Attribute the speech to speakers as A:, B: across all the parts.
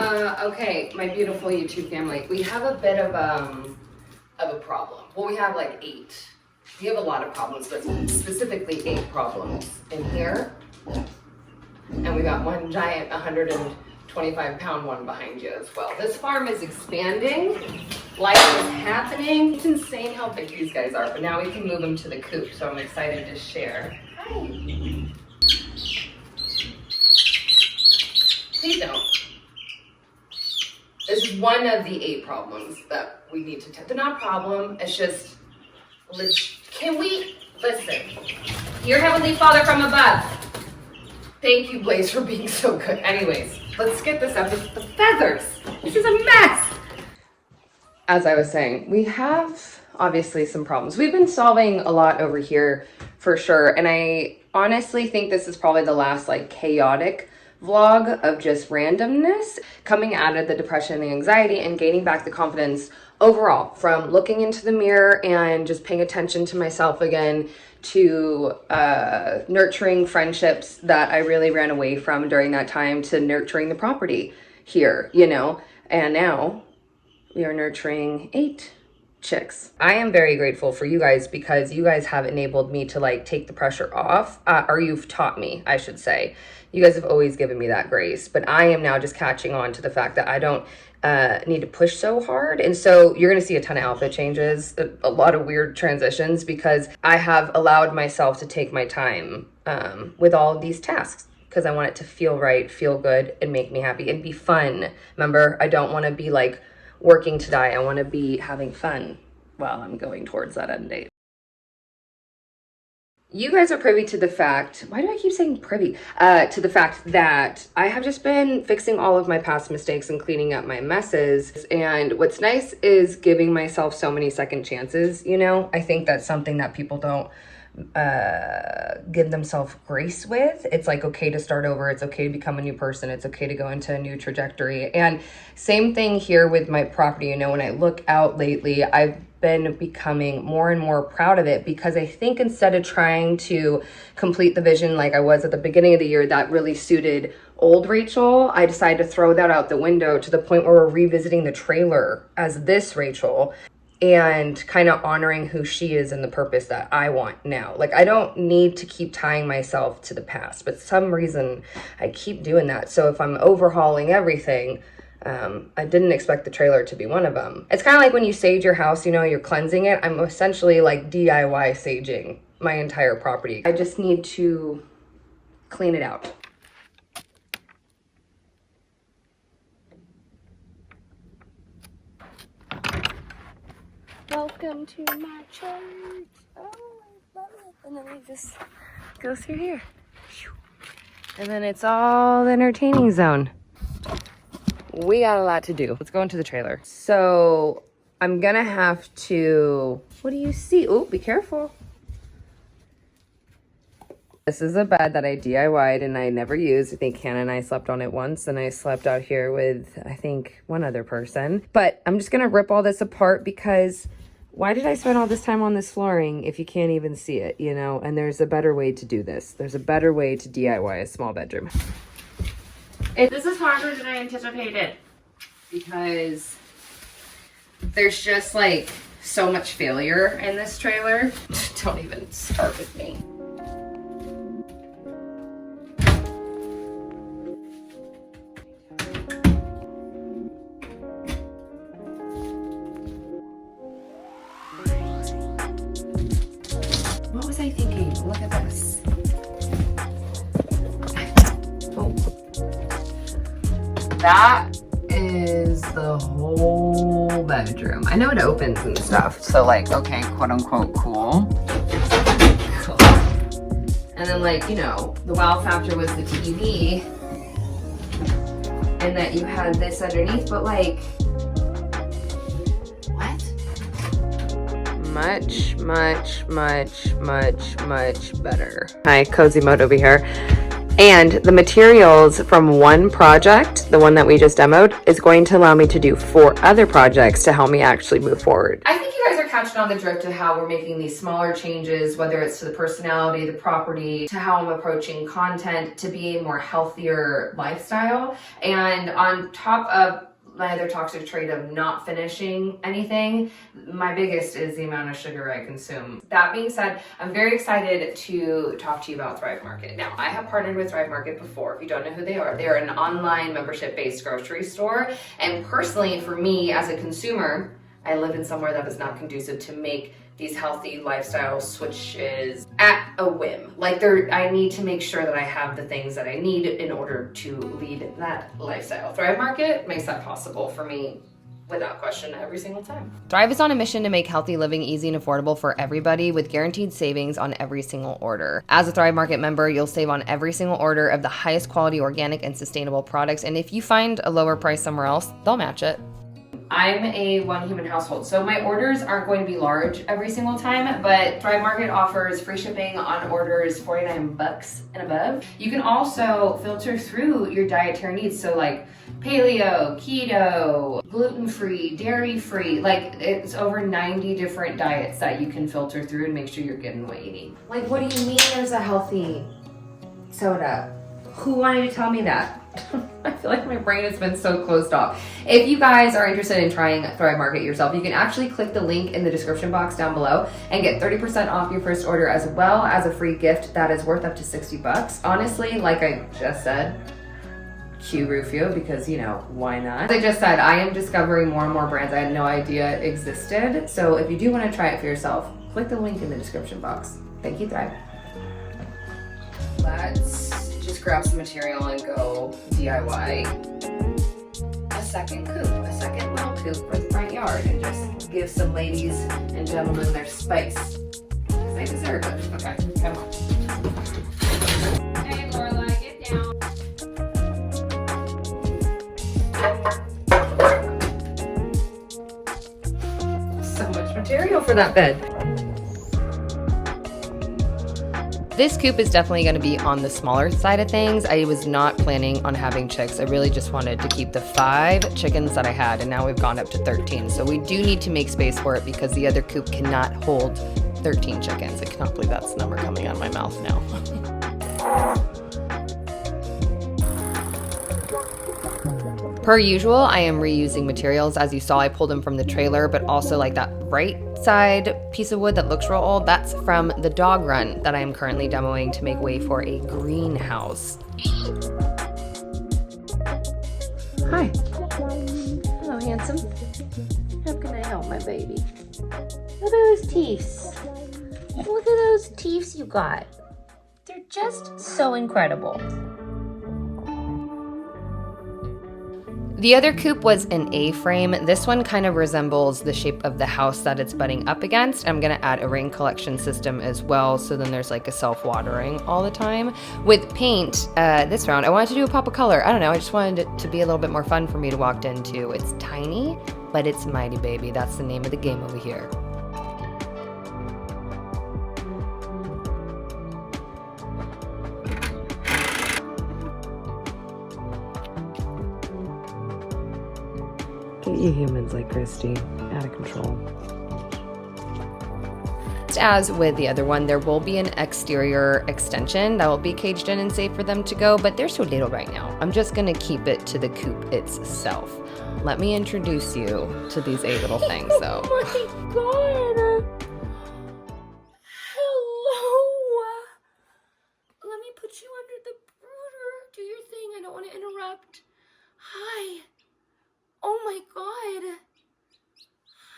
A: Okay, my beautiful YouTube family. We have a bit of a problem. Well, we have like 8. We have a lot of problems, but specifically 8 problems in here. And we got one giant 125-pound one behind you as well. This farm is expanding. Life is happening. It's insane how big these guys are, but now we can move them to the coop, so I'm excited to share. Hi. Please don't. This is one of the 8 problems that we need to test. They're not a problem, it's just, can we, listen, dear Heavenly Father from above, thank you, Blaze, for being so good. Anyways, let's get this up. The feathers, this is a mess. As I was saying, we have obviously some problems. We've been solving a lot over here for sure. And I honestly think this is probably the last like chaotic vlog of just randomness, coming out of the depression and the anxiety and gaining back the confidence overall from looking into the mirror and just paying attention to myself again, to nurturing friendships that I really ran away from during that time, to nurturing the property here, you know. And now we are nurturing 8 chicks. I am very grateful for you guys because you guys have enabled me to like take the pressure off, or you've taught me, I should say. You guys have always given me that grace, but I am now just catching on to the fact that I don't need to push so hard. And so you're going to see a ton of outfit changes, a lot of weird transitions, because I have allowed myself to take my time with all of these tasks, because I want it to feel right, feel good, and make me happy and be fun. Remember, I don't want to be like working to die. I want to be having fun while I'm going towards that end date. You guys are privy to the fact, why do I keep saying privy? To the fact that I have just been fixing all of my past mistakes and cleaning up my messes. And what's nice is giving myself so many second chances, you know? I think that's something that people don't give themselves grace with. It's like okay to start over. It's okay to become a new person. It's okay to go into a new trajectory. And same thing here with my property. You know, when I look out lately, I've been becoming more and more proud of it, because I think instead of trying to complete the vision like I was at the beginning of the year that really suited old Rachel, I decided to throw that out the window to the point where we're revisiting the trailer as this Rachel and kind of honoring who she is and the purpose that I want now. Like, I don't need to keep tying myself to the past, but some reason I keep doing that. So if I'm overhauling everything, I didn't expect the trailer to be one of them. It's kind of like when you sage your house, you know, you're cleansing it. I'm essentially like DIY saging my entire property. I just need to clean it out. Welcome to my church. Oh, I love it. And then we just go through here. And then it's all the entertaining zone. We got a lot to do. Let's go into the trailer. So I'm gonna have to, what do you see? Oh, be careful. This is a bed that I DIY'd and I never used. I think Hannah and I slept on it once, and I slept out here with, I think, one other person. But I'm just gonna rip all this apart, because why did I spend all this time on this flooring if you can't even see it, you know? And there's a better way to do this. There's a better way to DIY a small bedroom. This is harder than I anticipated, because there's just like so much failure in this trailer. Don't even start with me. What was I thinking? Look at this. Oh. That is the whole bedroom. I know it opens and stuff, so like, okay, quote unquote cool. Cool. And then like, you know, the wow factor was the TV and that you had this underneath, but like, what? Much, much, much, much, much better. Hi, cozy mode over here. And the materials from one project, the one that we just demoed, is going to allow me to do 4 other projects to help me actually move forward. I think you guys are touched on the drift to how we're making these smaller changes, whether it's to the personality, the property, to how I'm approaching content to be a more healthier lifestyle. And on top of my other toxic trait of not finishing anything, my biggest is the amount of sugar I consume. That being said, I'm very excited to talk to you about Thrive Market. Now, I have partnered with Thrive Market before. If you don't know who they are an online membership-based grocery store. And personally, for me as a consumer, I live in somewhere that is not conducive to make these healthy lifestyle switches at a whim. Like I need to make sure that I have the things that I need in order to lead that lifestyle. Thrive Market makes that possible for me without question every single time. Thrive is on a mission to make healthy living easy and affordable for everybody with guaranteed savings on every single order. As a Thrive Market member, you'll save on every single order of the highest quality organic and sustainable products. And if you find a lower price somewhere else, they'll match it. I'm a one human household, so my orders aren't going to be large every single time, but Thrive Market offers free shipping on orders $49 and above. You can also filter through your dietary needs, so like paleo, keto, gluten-free, dairy-free, like it's over 90 different diets that you can filter through and make sure you're getting what you need. Like, what do you mean there's a healthy soda? Who wanted to tell me that? I feel like my brain has been so closed off. If you guys are interested in trying Thrive Market yourself, you can actually click the link in the description box down below and get 30% off your first order, as well as a free gift that is worth up to $60. Honestly, like I just said, cue Rufio, because why not? As I just said, I am discovering more and more brands I had no idea existed. So if you do want to try it for yourself, click the link in the description box. Thank you, Thrive. Let's just grab some material and go DIY a second little coop for the front yard, and just give some ladies and gentlemen their space, because they deserve it. Okay, come on. Hey, Lorelai, get down. So much material for that bed. This coop is definitely going to be on the smaller side of things. I was not planning on having chicks. I really just wanted to keep the 5 chickens that I had, and now we've gone up to 13. So we do need to make space for it because the other coop cannot hold 13 chickens. I cannot believe that's the number coming out of my mouth now. Per usual, I am reusing materials. As you saw, I pulled them from the trailer, but also like that right side piece of wood that looks real old, that's from the dog run that I am currently demoing to make way for a greenhouse. Hi. Hello, handsome. How can I help my baby? Look at those teeths. Look at those teeths you got. They're just so incredible. The other coop was an A-frame. This one kind of resembles the shape of the house that it's butting up against. I'm gonna add a rain collection system as well, so then there's like a self-watering all the time. With paint, this round, I wanted to do a pop of color. I don't know, I just wanted it to be a little bit more fun for me to walk into. It's tiny, but it's mighty, baby. That's the name of the game over here. You humans like Christy, out of control. As with the other one, there will be an exterior extension that will be caged in and safe for them to go, but they're so little right now. I'm just gonna keep it to the coop itself. Let me introduce you to these 8 little things, though. Oh my god! Hello! Let me put you under the brooder. Do your thing, I don't want to interrupt. Hi. Oh my god.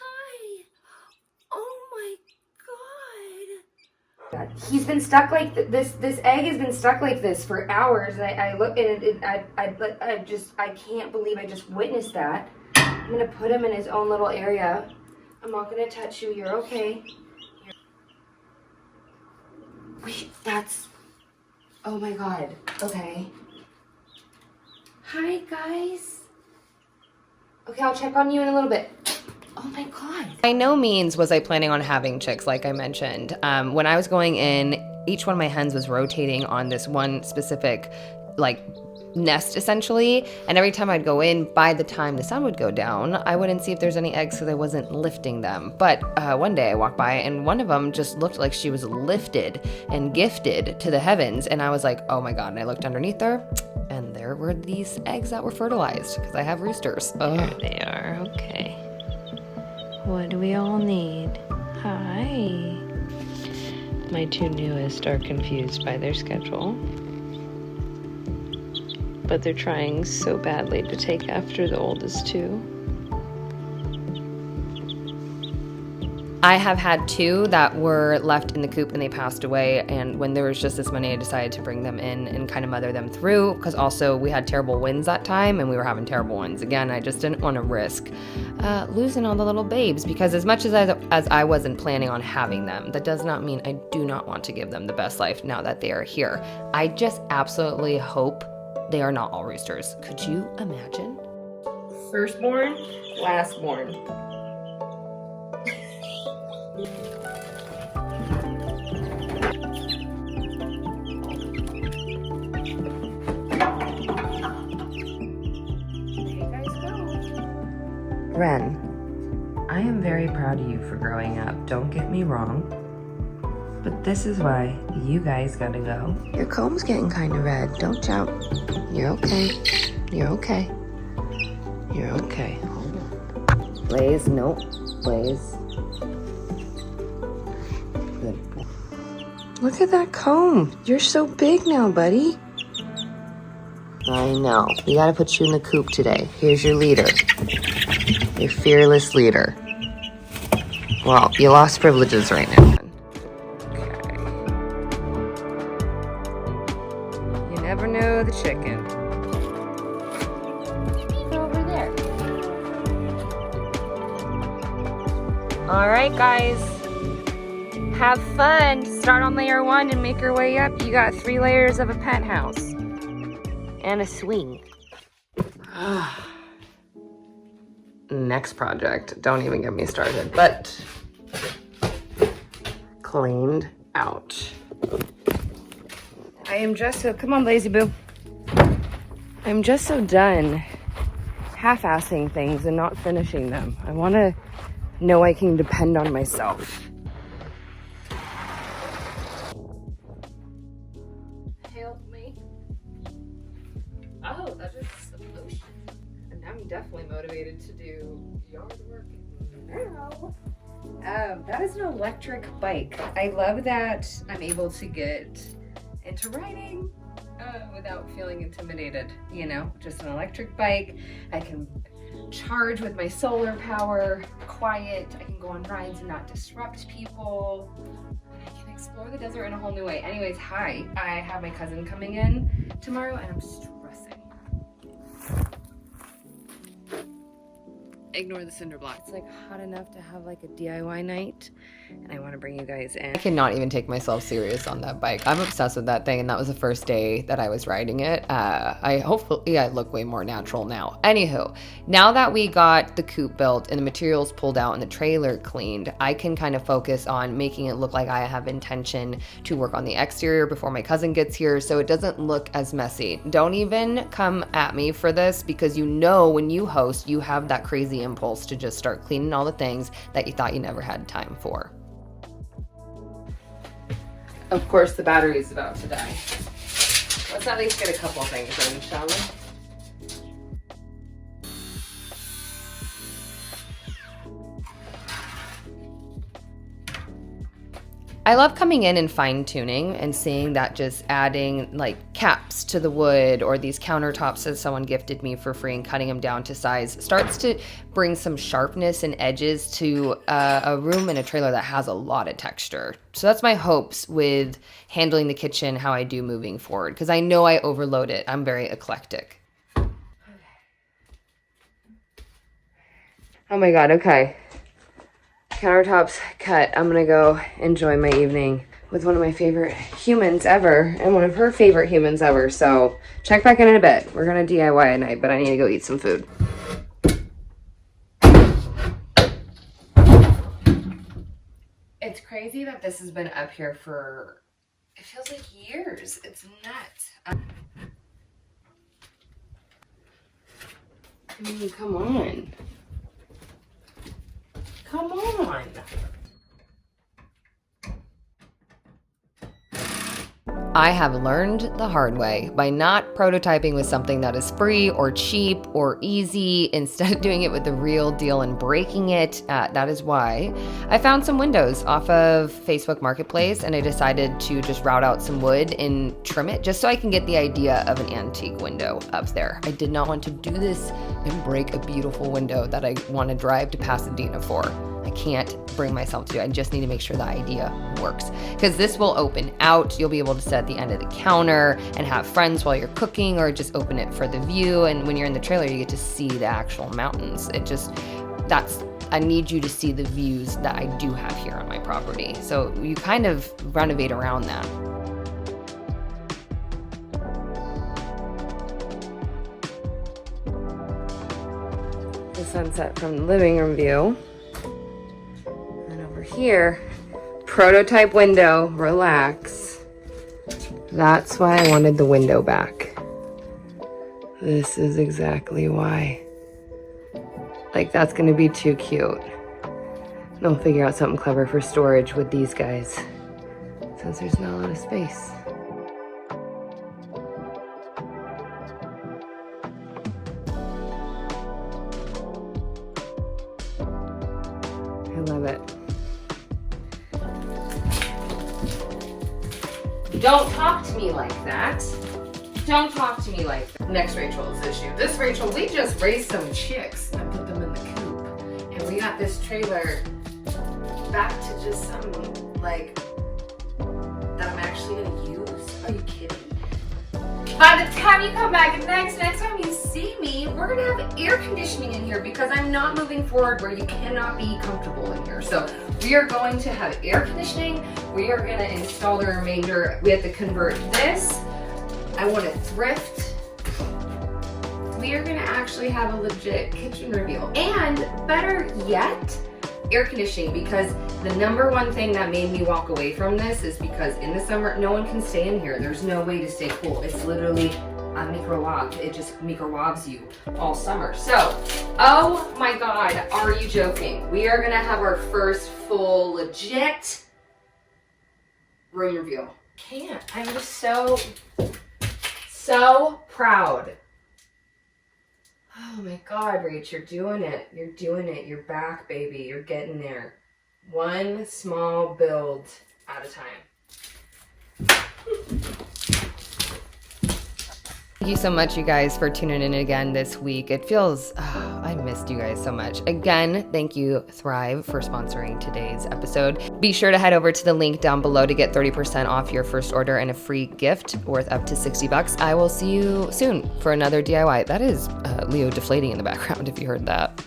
A: Hi. Oh my god. He's been stuck like this. This egg has been stuck like this for hours. And I look at it. I can't believe I just witnessed that. I'm gonna put him in his own little area. I'm not gonna touch you. You're okay. Wait, that's. Oh my god. Okay. Hi guys. Okay, I'll check on you in a little bit. Oh my god. By no means was I planning on having chicks, like I mentioned. When I was going in, each one of my hens was rotating on this one specific, like,
B: nest essentially, and every time I'd go in, by the time the sun would go down, I wouldn't see if there's any eggs because I wasn't lifting them. But one day I walked by and one of them just looked like she was lifted and gifted to the heavens, and I was like, oh my god. And I looked underneath her and there were these eggs that were fertilized because I have roosters.
C: There they are. Okay, what do we all need? Hi. My two newest are confused by their schedule, but they're trying so badly to take after the oldest two.
B: I have had two that were left in the coop and they passed away, and when there was just this many, I decided to bring them in and kind of mother them through, because also we had terrible winds that time and we were having terrible winds again. I just didn't want to risk losing all the little babes, because as much as I wasn't planning on having them, that does not mean I do not want to give them the best life now that they are here. I just absolutely hope they are not all roosters. Could you imagine?
A: Firstborn, lastborn.
C: Ren, I am very proud of you for growing up, don't get me wrong, but this is why you guys gotta go. Your comb's getting kind of red, don't jump. You're okay. You're okay. You're okay. Hold on. Blaze, nope. Blaze. Good. Look at that comb. You're so big now, buddy. I know. We gotta put you in the coop today. Here's your leader. Your fearless leader. Well, you lost privileges right now. Okay. You never know the chicken.
B: Over there. All right, guys. Have fun. Start on layer 1 and make your way up. You got 3 layers of a penthouse and a swing. Next project. Don't even get me started, but cleaned out. I am just so, come on, Lazy Boo. I'm just so done half-assing things and not finishing them. I want to know I can depend on myself. Help me. Oh, that is some lotion. And I'm definitely motivated to do yard work now. That is an electric bike. I love that I'm able to get into riding without feeling intimidated, you know, just an electric bike. I can charge with my solar power, quiet. I can go on rides and not disrupt people. I can explore the desert in a whole new way. Anyways, hi. I have my cousin coming in tomorrow and I'm stressing. Ignore the cinder block. It's like hot enough to have like a DIY night, and I want to bring you guys in. I cannot even take myself serious on that bike. I'm obsessed with that thing, and that was the first day that I was riding it. I look way more natural now. Anywho, now that we got the coop built and the materials pulled out and the trailer cleaned, I can kind of focus on making it look like I have intention to work on the exterior before my cousin gets here, so it doesn't look as messy. Don't even come at me for this, because you know when you host, you have that crazy impulse to just start cleaning all the things that you thought you never had time for. Of course, the battery is about to die. Let's at least get a couple things in, shall we? I love coming in and fine tuning and seeing that just adding like caps to the wood or these countertops that someone gifted me for free and cutting them down to size starts to bring some sharpness and edges to a room and a trailer that has a lot of texture. So that's my hopes with handling the kitchen, how I do moving forward, because I know I overload it. I'm very eclectic. Oh my God, okay. Countertops cut. I'm gonna go enjoy my evening with one of my favorite humans ever and one of her favorite humans ever. So check back in a bit. We're gonna DIY at night, but I need to go eat some food. It's crazy that this has been up here for, it feels like years. It's nuts. I mean, come on. Come on. I have learned the hard way by not prototyping with something that is free or cheap or easy, instead of doing it with the real deal and breaking it. That is why I found some windows off of Facebook Marketplace, and I decided to just route out some wood and trim it just so I can get the idea of an antique window up there. I did not want to do this and break a beautiful window that I want to drive to Pasadena for. I can't bring myself to do it. I just need to make sure the idea works, because this will open out. You'll be able to sit at the end of the counter and have friends while you're cooking, or just open it for the view. And when you're in the trailer, you get to see the actual mountains. I need you to see the views that I do have here on my property. So you kind of renovate around that. The sunset from the living room view. Here, prototype window, relax. That's why I wanted the window back. This is exactly why. Like, that's gonna be too cute. They'll figure out something clever for storage with these guys, since there's not a lot of space. I love it. Don't talk to me like that. Don't talk to me like that. Next Rachel's issue. This Rachel, we just raised some chicks and put them in the coop. And we got this trailer back to just something like that I'm actually gonna use. Are you kidding? By the time you come back next time you see me, we're gonna have air conditioning in here, because I'm not moving forward where you cannot be comfortable in here. So we are going to have air conditioning. We are gonna install the remainder. We have to convert this. I want to thrift. We are gonna actually have a legit kitchen reveal. And better yet, air conditioning, because the number one thing that made me walk away from this is because in the summer, no one can stay in here. There's no way to stay cool. It's literally a microwave. It just microwaves you all summer. So, oh my God, are you joking? We are gonna have our first full legit room reveal. Can't. I'm just so proud. Oh my God, Rach, you're doing it. You're doing it. You're back, baby. You're getting there. One small build at a time. Thank you so much, you guys, for tuning in again this week. It feels, I missed you guys so much. Again, thank you, Thrive, for sponsoring today's episode. Be sure to head over to the link down below to get 30% off your first order and a free gift worth up to $60. I will see you soon for another DIY. That is Leo deflating in the background, if you heard that.